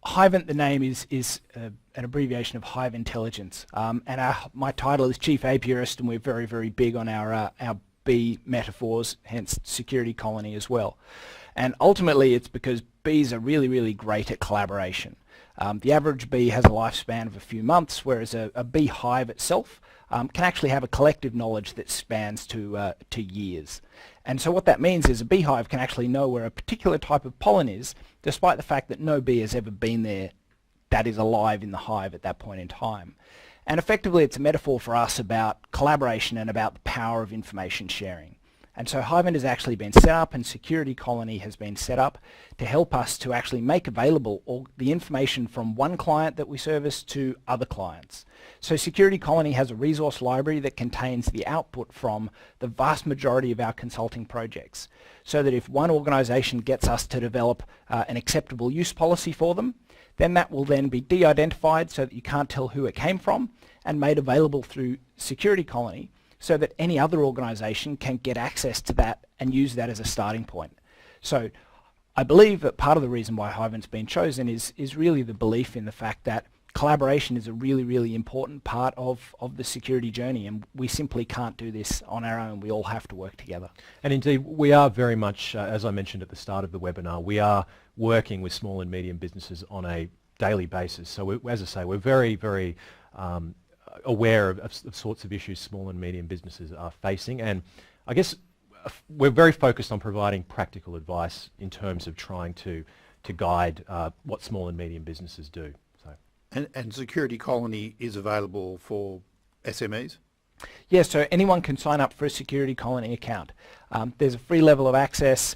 Hyvent, the name is an abbreviation of Hive Intelligence, and my title is Chief Apiarist, and we're very, very big on our bee metaphors, hence Security Colony as well. And ultimately, it's because bees are really, really great at collaboration. The average bee has a lifespan of a few months, whereas a beehive itself can actually have a collective knowledge that spans to years. And so what that means is a beehive can actually know where a particular type of pollen is, despite the fact that no bee has ever been there that is alive in the hive at that point in time. And effectively, it's a metaphor for us about collaboration and about the power of information sharing. And so Hyvent has actually been set up, and Security Colony has been set up to help us to actually make available all the information from one client that we service to other clients. So Security Colony has a resource library that contains the output from the vast majority of our consulting projects, so that if one organisation gets us to develop an acceptable use policy for them, then that will then be de-identified so that you can't tell who it came from, and made available through Security Colony so that any other organisation can get access to that and use that as a starting point. So I believe that part of the reason why Hyvent's been chosen is really the belief in the fact that collaboration is a really, really important part of the security journey, and we simply can't do this on our own. We all have to work together. And indeed, we are very much, as I mentioned at the start of the webinar, we are working with small and medium businesses on a daily basis. So as I say, we're very, very aware of sorts of issues small and medium businesses are facing, and I guess we're very focused on providing practical advice in terms of trying to guide what small and medium businesses do. And Security Colony is available for SMEs? Yes, so anyone can sign up for a Security Colony account. There's a free level of access.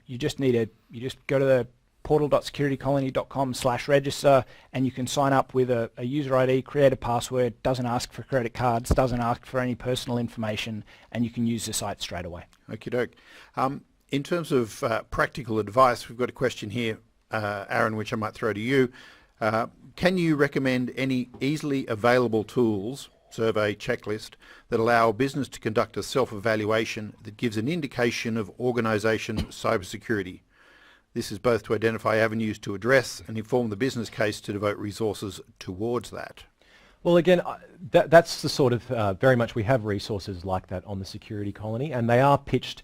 You just go to the portal.securitycolony.com/register, and you can sign up with a user ID, create a password, doesn't ask for credit cards, doesn't ask for any personal information, and you can use the site straight away. Okie doke. In terms of practical advice, we've got a question here, Aaron, which I might throw to you. Can you recommend any easily available tools, survey, checklist, that allow a business to conduct a self-evaluation that gives an indication of organisation cybersecurity? This is both to identify avenues to address and inform the business case to devote resources towards that. Well, again, that's the sort of, very much we have resources like that on the Security Colony, and they are pitched.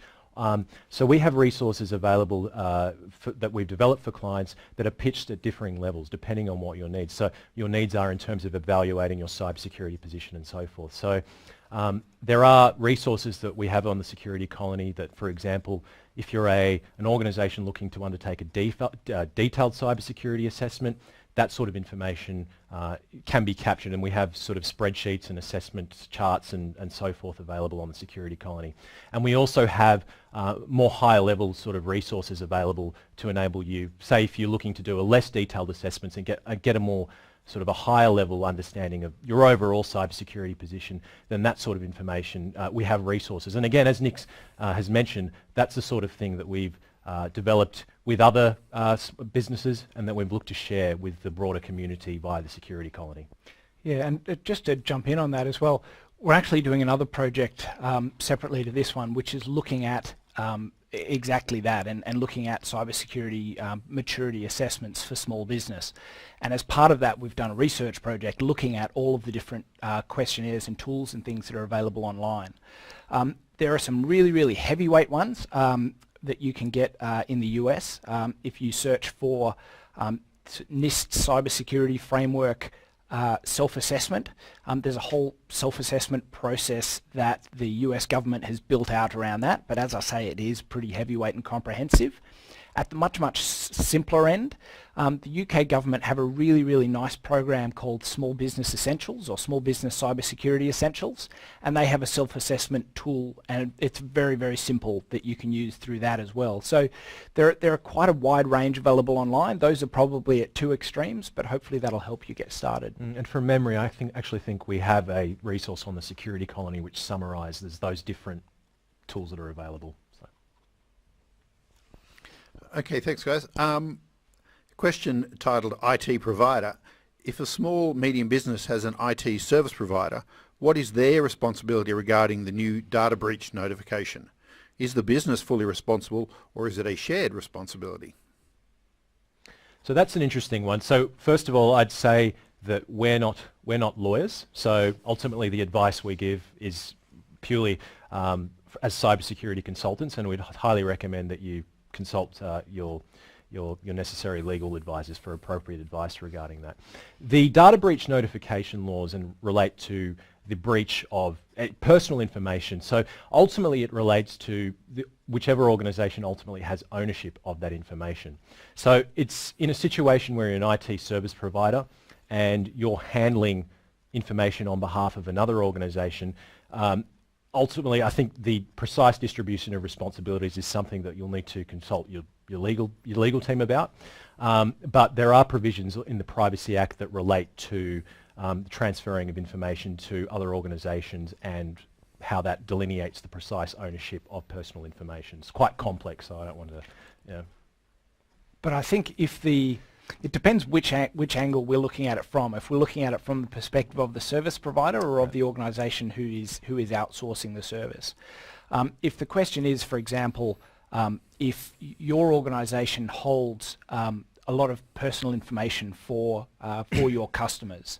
So we have resources available that we've developed for clients that are pitched at differing levels depending on what your needs. So your needs are in terms of evaluating your cybersecurity position and so forth. So there are resources that we have on the Security Colony that, for example, if you're an organisation looking to undertake a detailed cybersecurity assessment, that sort of information can be captured, and we have sort of spreadsheets and assessment charts and so forth available on the Security Colony. And we also have more higher level sort of resources available to enable you, say if you're looking to do a less detailed assessments and get a more sort of a higher level understanding of your overall cybersecurity position, then that sort of information, we have resources. And again, as Nick has mentioned, that's the sort of thing that we've developed with other businesses and that we've looked to share with the broader community via the Security Colony. Yeah, and just to jump in on that as well, we're actually doing another project separately to this one, which is looking at exactly that and looking at cybersecurity maturity assessments for small business. And as part of that, we've done a research project looking at all of the different questionnaires and tools and things that are available online. There are some really, really heavyweight ones that you can get in the US. If you search for NIST cybersecurity framework self-assessment, there's a whole self-assessment process that the US government has built out around that, but as I say, it is pretty heavyweight and comprehensive. At the much, much simpler end, the UK government have a really, really nice program called Small Business Essentials, or Small Business Cybersecurity Essentials, and they have a self-assessment tool, and it's very, very simple that you can use through that as well. So there are quite a wide range available online. Those are probably at two extremes, but hopefully that'll help you get started. And from memory, I actually think we have a resource on the Security Colony which summarises those different tools that are available. Okay, thanks guys. Question titled IT provider. If a small, medium business has an IT service provider, what is their responsibility regarding the new data breach notification? Is the business fully responsible, or is it a shared responsibility? So that's an interesting one. So first of all, I'd say that we're not lawyers. So ultimately the advice we give is purely as cybersecurity consultants, and we'd highly recommend that you consult your necessary legal advisors for appropriate advice regarding that. The data breach notification laws relate to the breach of personal information. So ultimately it relates to whichever organisation ultimately has ownership of that information. So it's in a situation where you're an IT service provider and you're handling information on behalf of another organisation. ultimately, I think the precise distribution of responsibilities is something that you'll need to consult your legal team about. But there are provisions in the Privacy Act that relate to the transferring of information to other organisations and how that delineates the precise ownership of personal information. It's quite complex, so I don't want to, you know. But I think it depends which angle we're looking at it from. If we're looking at it from the perspective of the service provider or of the organisation who is outsourcing the service. If the question is, for example, if your organisation holds a lot of personal information for your customers,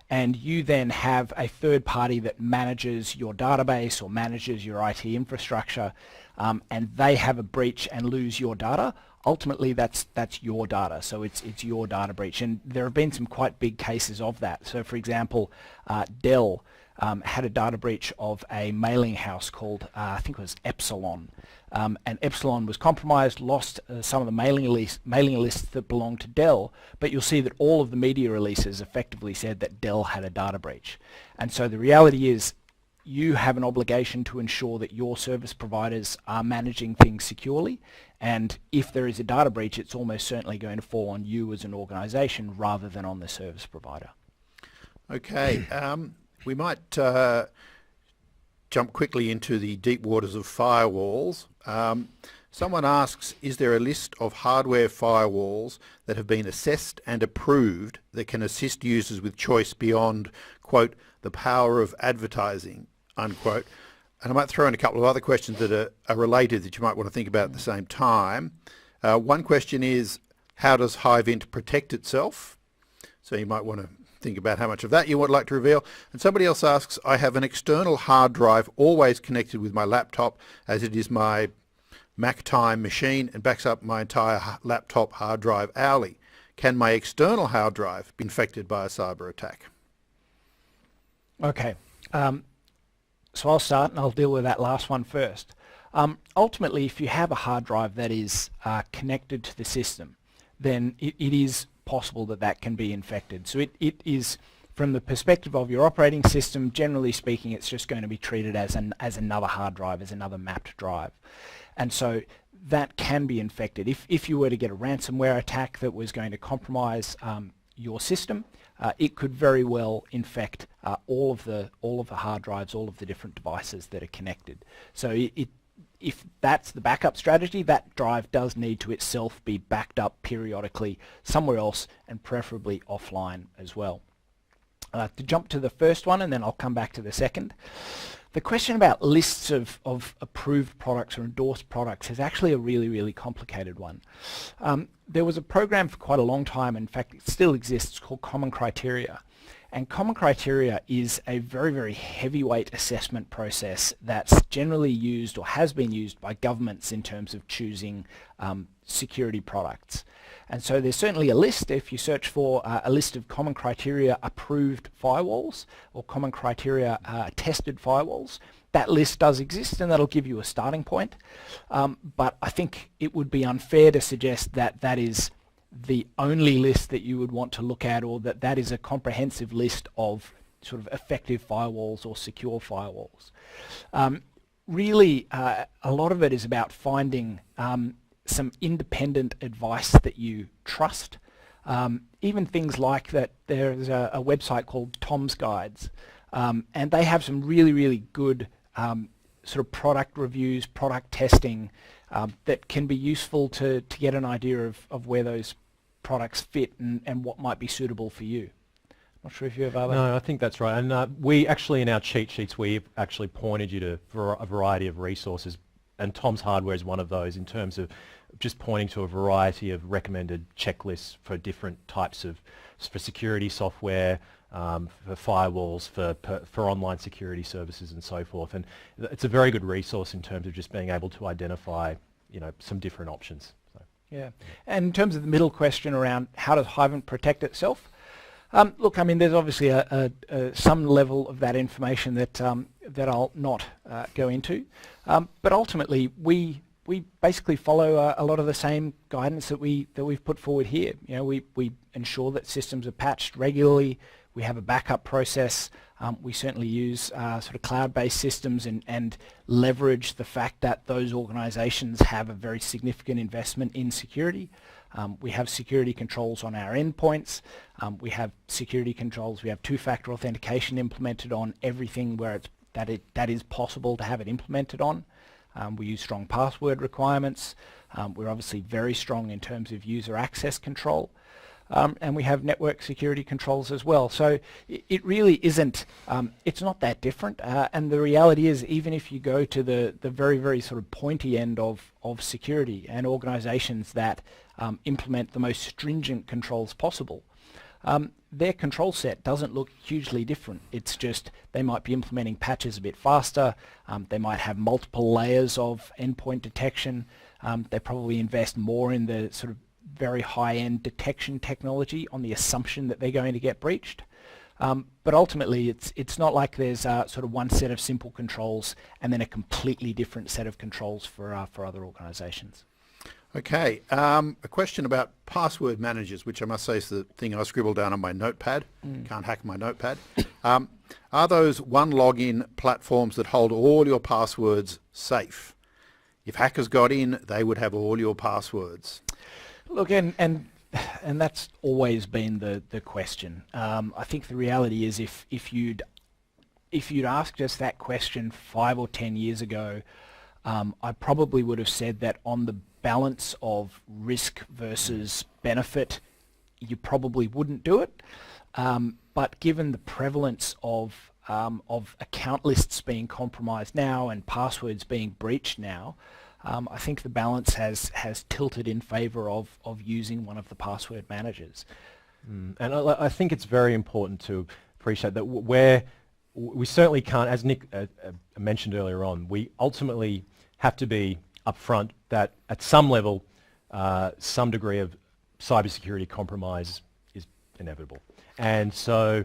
and you then have a third party that manages your database or manages your IT infrastructure, and they have a breach and lose your data, ultimately that's your data, so it's your data breach. And there have been some quite big cases of that. So for example, Dell had a data breach of a mailing house called, I think it was Epsilon. And Epsilon was compromised, lost some of the mailing lists that belonged to Dell, but you'll see that all of the media releases effectively said that Dell had a data breach. And so the reality is you have an obligation to ensure that your service providers are managing things securely, and if there is a data breach, it's almost certainly going to fall on you as an organisation rather than on the service provider. Okay, we might jump quickly into the deep waters of firewalls. Someone asks, is there a list of hardware firewalls that have been assessed and approved that can assist users with choice beyond, quote, the power of advertising, unquote? And I might throw in a couple of other questions that are related that you might want to think about at the same time. One question is, how does Hyvent protect itself? So you might want to think about how much of that you would like to reveal. And somebody else asks, I have an external hard drive always connected with my laptop as it is my MacTime machine and backs up my entire laptop hard drive hourly. Can my external hard drive be infected by a cyber attack? Okay, so I'll start and I'll deal with that last one first. Ultimately, if you have a hard drive that is connected to the system, then it is possible that that can be infected. So it is, from the perspective of your operating system, generally speaking, it's just going to be treated as another hard drive, as another mapped drive. And so that can be infected. If you were to get a ransomware attack that was going to compromise your system, it could very well infect all of the hard drives, all of the different devices that are connected. So if that's the backup strategy, that drive does need to itself be backed up periodically somewhere else, and preferably offline as well. To jump to the first one, and then I'll come back to the second. The question about lists of approved products or endorsed products is actually a really, really complicated one. There was a program for quite a long time, in fact it still exists, called Common Criteria. And Common Criteria is a very, very heavyweight assessment process that's generally used or has been used by governments in terms of choosing security products. And so there's certainly a list. If you search for a list of Common Criteria approved firewalls or Common Criteria tested firewalls, that list does exist, and that'll give you a starting point. But I think it would be unfair to suggest that that is the only list that you would want to look at, or that that is a comprehensive list of sort of effective firewalls or secure firewalls. Really, a lot of it is about finding some independent advice that you trust. Even things like that, there's a website called Tom's Guides, and they have some really, really good sort of product reviews, product testing that can be useful to get an idea of where those products fit and what might be suitable for you. Not sure if you have other... No, I think that's right. And we actually, in our cheat sheets, we've actually pointed you to a variety of resources, and Tom's Hardware is one of those, in terms of just pointing to a variety of recommended checklists for different types of, for security software, for firewalls, for online security services and so forth. And it's a very good resource in terms of just being able to identify, you know, some different options. So. Yeah, and in terms of the middle question around how does Hyvent protect itself, look, I mean, there's obviously some level of that information that I'll not go into, but ultimately we basically follow a lot of the same guidance that we've put forward here. You know, we ensure that systems are patched regularly. We have a backup process. We certainly use sort of cloud-based systems and leverage the fact that those organizations have a very significant investment in security. We have security controls on our endpoints. We have security controls. We have two-factor authentication implemented on everything where that is possible to have it implemented on. We use strong password requirements. We're obviously very strong in terms of user access control. And we have network security controls as well. So it really isn't, it's not that different. And the reality is, even if you go to the very, very sort of pointy end of security and organizations that implement the most stringent controls possible, their control set doesn't look hugely different. It's just they might be implementing patches a bit faster. They might have multiple layers of endpoint detection. They probably invest more in the sort of very high-end detection technology on the assumption that they're going to get breached. But ultimately, it's not like there's sort of one set of simple controls and then a completely different set of controls for other organizations. Okay, a question about password managers, which I must say is the thing I scribbled down on my notepad. Can't hack my notepad. Are those one login platforms that hold all your passwords safe? If hackers got in, they would have all your passwords. Look, and that's always been the question. I think the reality is if you'd asked us that question 5 or 10 years ago, I probably would have said that on the balance of risk versus benefit, you probably wouldn't do it. But given the prevalence of account lists being compromised now and passwords being breached now, I think the balance has tilted in favour of using one of the password managers. And I think it's very important to appreciate that we certainly can't, as Nick mentioned earlier on, we ultimately have to be upfront that at some level, some degree of cybersecurity compromise is inevitable. And so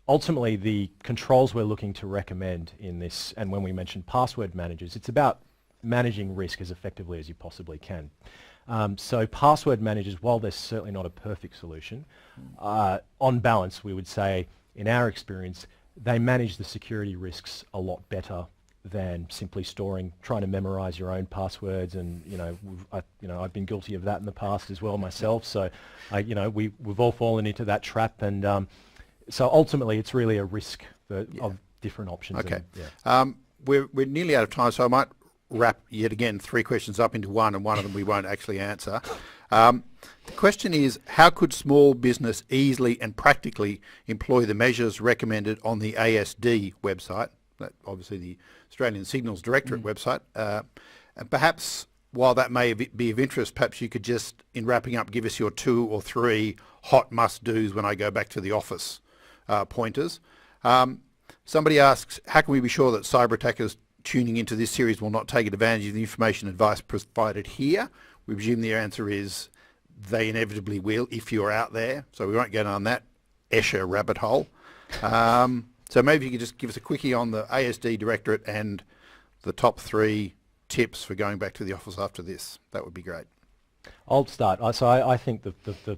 ultimately the controls we're looking to recommend in this, and when we mention password managers, it's about managing risk as effectively as you possibly can. So password managers, while they're certainly not a perfect solution, on balance we would say, in our experience, they manage the security risks a lot better than simply trying to memorize your own passwords. And I've been guilty of that in the past as well myself. So we've all fallen into that trap. And so ultimately, it's really a risk of different options. Okay. And, We're nearly out of time, so I might wrap yet again 3 questions up into one, and one of them we won't actually answer. The question is, how could small business easily and practically employ the measures recommended on the ASD website, obviously the Australian Signals Directorate website? And perhaps, while that may be of interest, perhaps you could just, in wrapping up, give us your 2 or 3 hot must-dos when I go back to the office pointers. Somebody asks, how can we be sure that cyber attackers tuning into this series will not take advantage of the information and advice provided here? We presume the answer is they inevitably will if you're out there, so we won't go down that Escher rabbit hole. So maybe you could just give us a quickie on the ASD Directorate and the top 3 tips for going back to the office after this. That would be great. I'll start. So I think the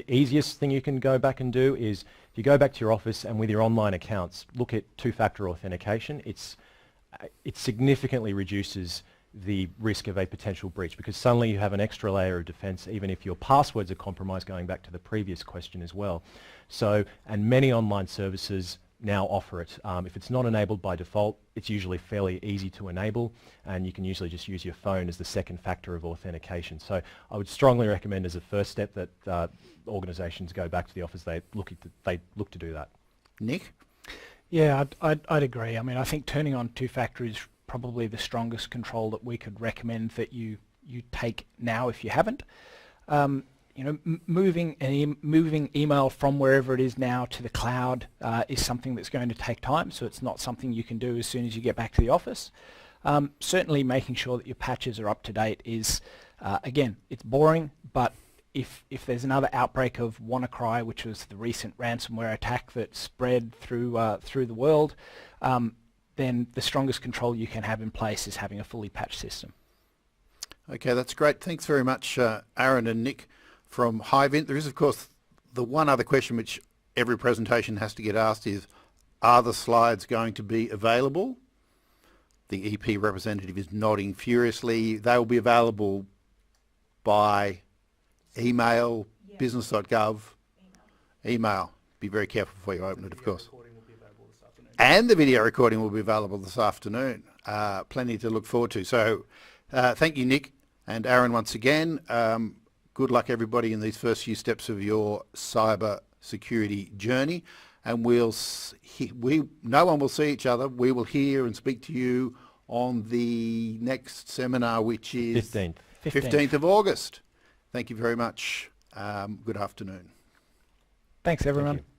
easiest thing you can go back and do is, if you go back to your office and with your online accounts, look at two-factor authentication. It significantly reduces the risk of a potential breach, because suddenly you have an extra layer of defense, even if your passwords are compromised, going back to the previous question as well. So, and many online services now offer it. If it's not enabled by default, it's usually fairly easy to enable, and you can usually just use your phone as the second factor of authentication. So I would strongly recommend as a first step that organisations go back to the office, they look to do that. Nick? Yeah, I'd agree. I mean, I think turning on two-factor is probably the strongest control that we could recommend that you take now if you haven't. Moving email from wherever it is now to the cloud is something that's going to take time, so it's not something you can do as soon as you get back to the office. Certainly making sure that your patches are up to date is, again, it's boring, but if there's another outbreak of WannaCry, which was the recent ransomware attack that spread through the world, then the strongest control you can have in place is having a fully patched system. Okay, that's great. Thanks very much, Aaron and Nick from Hyvent. There is, of course, the one other question which every presentation has to get asked is, are the slides going to be available? The EP representative is nodding furiously. They will be available by email, business.gov, email. Be very careful before you open it, of course. And the video recording will be available this afternoon. Plenty to look forward to. So thank you, Nick and Aaron, once again. Good luck, everybody, in these first few steps of your cyber security journey. And no one will see each other. We will hear and speak to you on the next seminar, which is 15th of August. Thank you very much. Good afternoon. Thanks, everyone. Thank you.